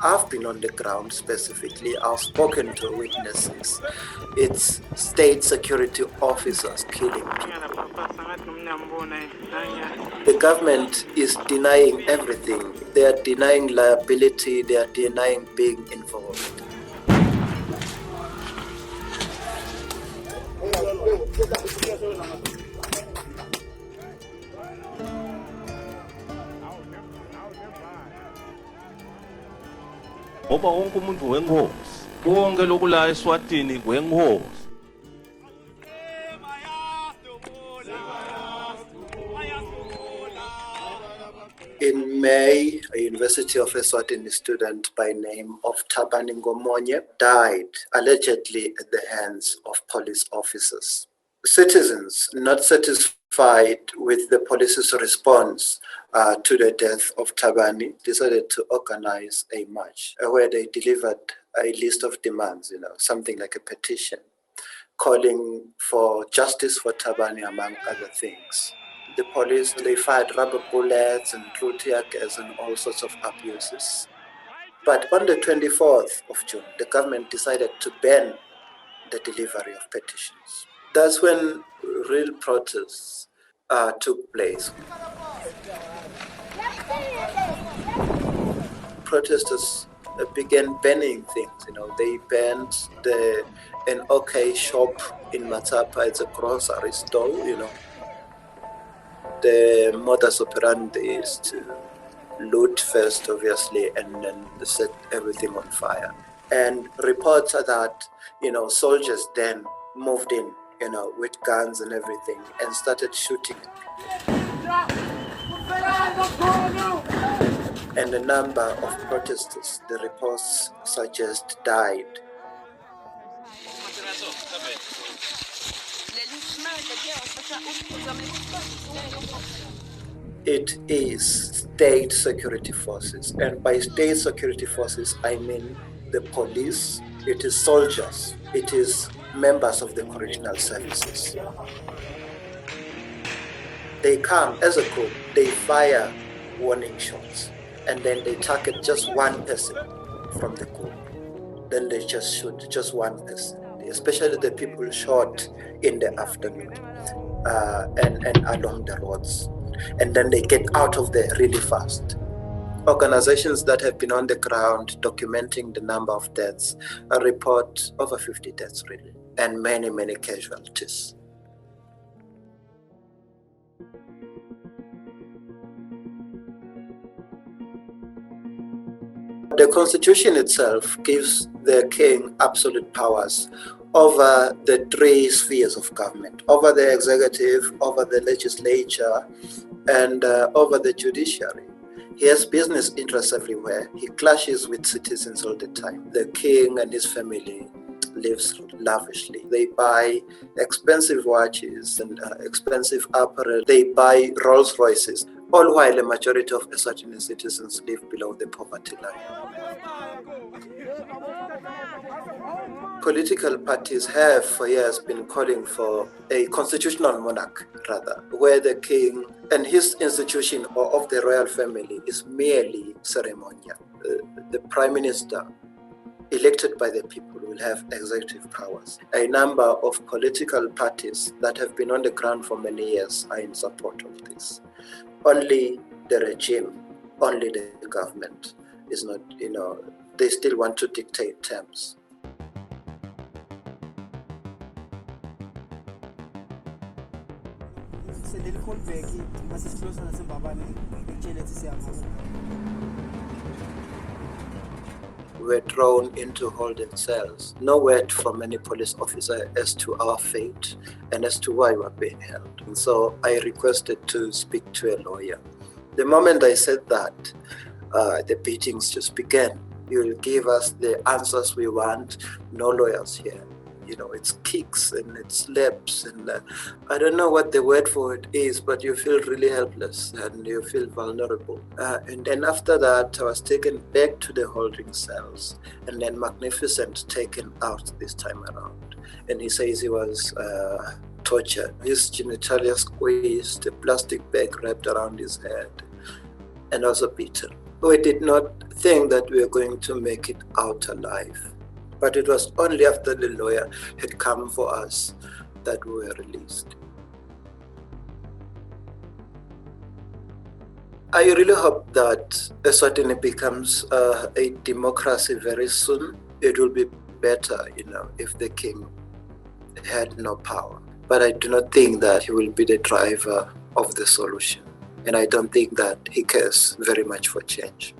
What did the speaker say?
I've been on the ground specifically. I've spoken to witnesses. It's state security officers killing people. The government is denying everything. They are denying liability. They are denying being involved. Ngoba wonke umuntu wengozi konke lokula eSwatini wengozi. In May, a University of Eswatini student by name of Thabani Ngomonye died allegedly at the hands of police officers. Citizens not satisfied with the police's response to the death of Thabani decided to organize a march where they delivered a list of demands, something like a petition, calling for justice for Thabani, among other things. The police, they fired rubber bullets and threw tear gas and all sorts of abuses. But on the 24th of June, the government decided to ban the delivery of petitions. That's when real protests took place. Protesters began banning things. They banned an OK shop in Matapa. It's a grocery store. The modus operandi is to loot first, obviously, and then set everything on fire. And reports are that, soldiers then moved in, with guns and everything, and started shooting. And a number of protesters, the reports suggest, died. It is state security forces, and by state security forces, I mean the police, it is soldiers, it is members of the correctional services. They come as a group, they fire warning shots, and then they target just one person from the group. Then they just shoot just one person, especially the people shot in the afternoon and along the roads. And then they get out of there really fast. Organizations that have been on the ground documenting the number of deaths report over 50 deaths really, and many, many casualties. The Constitution itself gives the king absolute powers over the three spheres of government, over the executive, over the legislature, and over the judiciary. He has business interests everywhere. He clashes with citizens all the time. The king and his family lives lavishly. They buy expensive watches and expensive apparel. They buy Rolls Royces, all while the majority of Eswatini citizens live below the poverty line. Political parties have for years been calling for a constitutional monarch, rather, where the king and his institution or of the royal family is merely ceremonial. The prime minister, elected by the people, will have executive powers. A number of political parties that have been on the ground for many years are in support of this. Only the regime, only the government is not, they still want to dictate terms. Were thrown into holding cells. No word from any police officer as to our fate and as to why we were being held. And so I requested to speak to a lawyer. The moment I said that, the beatings just began. You will give us the answers we want. No lawyers here. It's kicks and it's slaps and I don't know what the word for it is, but you feel really helpless and you feel vulnerable. And then after that, I was taken back to the holding cells and then Magnificent taken out this time around. And he says he was tortured. His genitalia squeezed, a plastic bag wrapped around his head, and also beaten. We did not think that we were going to make it out alive. But it was only after the lawyer had come for us that we were released. I really hope that Eswatini becomes a democracy very soon. It will be better, if the king had no power. But I do not think that he will be the driver of the solution. And I don't think that he cares very much for change.